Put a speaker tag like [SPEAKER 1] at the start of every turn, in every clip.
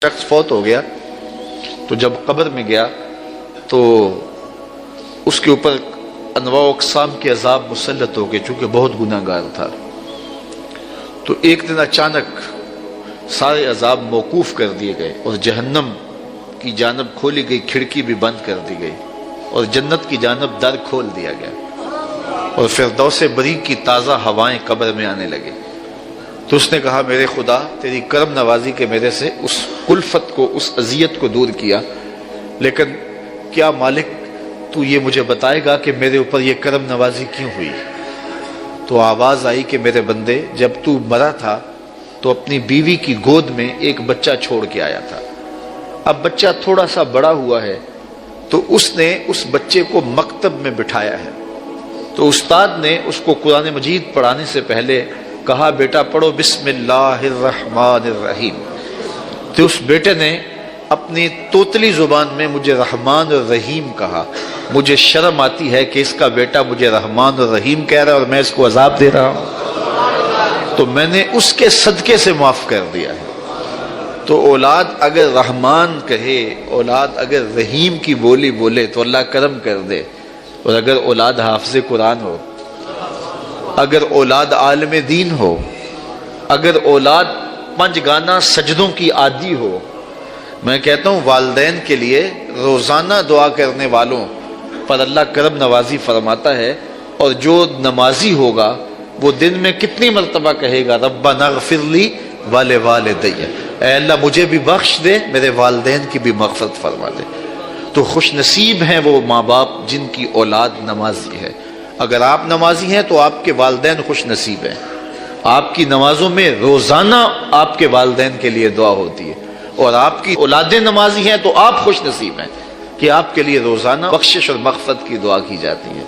[SPEAKER 1] شخص فوت ہو گیا تو جب قبر میں گیا تو اس کے اوپر انواع و اقسام کے عذاب مسلط ہو گئے، چونکہ بہت گناہ گار تھا۔ تو ایک دن اچانک سارے عذاب موقوف کر دیے گئے اور جہنم کی جانب کھولی گئی کھڑکی بھی بند کر دی گئی اور جنت کی جانب در کھول دیا گیا اور فردوس بری کی تازہ ہوائیں قبر میں آنے لگے۔ تو اس نے کہا، میرے خدا تیری کرم نوازی کے میرے سے اس کلفت کو، اس اذیت کو دور کیا، لیکن کیا مالک تو یہ مجھے بتائے گا کہ میرے اوپر یہ کرم نوازی کیوں ہوئی؟ تو آواز آئی کہ میرے بندے، جب تو مرا تھا تو اپنی بیوی کی گود میں ایک بچہ چھوڑ کے آیا تھا۔ اب بچہ تھوڑا سا بڑا ہوا ہے تو اس نے اس بچے کو مکتب میں بٹھایا ہے۔ تو استاد نے اس کو قرآن مجید پڑھانے سے پہلے کہا، بیٹا پڑھو بسم اللہ الرحمن الرحیم۔ تو اس بیٹے نے اپنی توتلی زبان میں مجھے رحمان اور رحیم کہا۔ مجھے شرم آتی ہے کہ اس کا بیٹا مجھے رحمان اور رحیم کہہ رہا ہے اور میں اس کو عذاب دے رہا ہوں، تو میں نے اس کے صدقے سے معاف کر دیا ہے۔ تو اولاد اگر رحمان کہے، اولاد اگر رحیم کی بولی بولے تو اللہ کرم کر دے، اور اگر اولاد حافظ قرآن ہو، اگر اولاد عالم دین ہو، اگر اولاد پنج گانا سجدوں کی عادی ہو، میں کہتا ہوں والدین کے لیے روزانہ دعا کرنے والوں پر اللہ کرم نوازی فرماتا ہے، اور جو نمازی ہوگا وہ دن میں کتنی مرتبہ کہے گا، ربنا اغفر لی ولوالدی، اے اللہ مجھے بھی بخش دے، میرے والدین کی بھی مغفرت فرما دے۔ تو خوش نصیب ہیں وہ ماں باپ جن کی اولاد نمازی ہے۔ اگر آپ نمازی ہیں تو آپ کے والدین خوش نصیب ہیں، آپ کی نمازوں میں روزانہ آپ کے والدین کے لیے دعا ہوتی ہے، اور آپ کی اولادیں نمازی ہیں تو آپ خوش نصیب ہیں کہ آپ کے لیے روزانہ بخشش اور مغفرت کی دعا کی جاتی ہے۔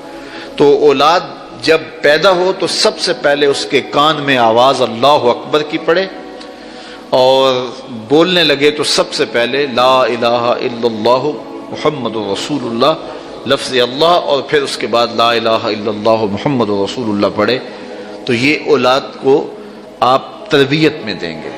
[SPEAKER 1] تو اولاد جب پیدا ہو تو سب سے پہلے اس کے کان میں آواز اللہ اکبر کی پڑے، اور بولنے لگے تو سب سے پہلے لا الہ الا اللہ محمد رسول اللہ، لفظ اللہ، اور پھر اس کے بعد لا الہ الا اللہ محمد رسول اللہ پڑھے۔ تو یہ اولاد کو آپ تربیت میں دیں گے۔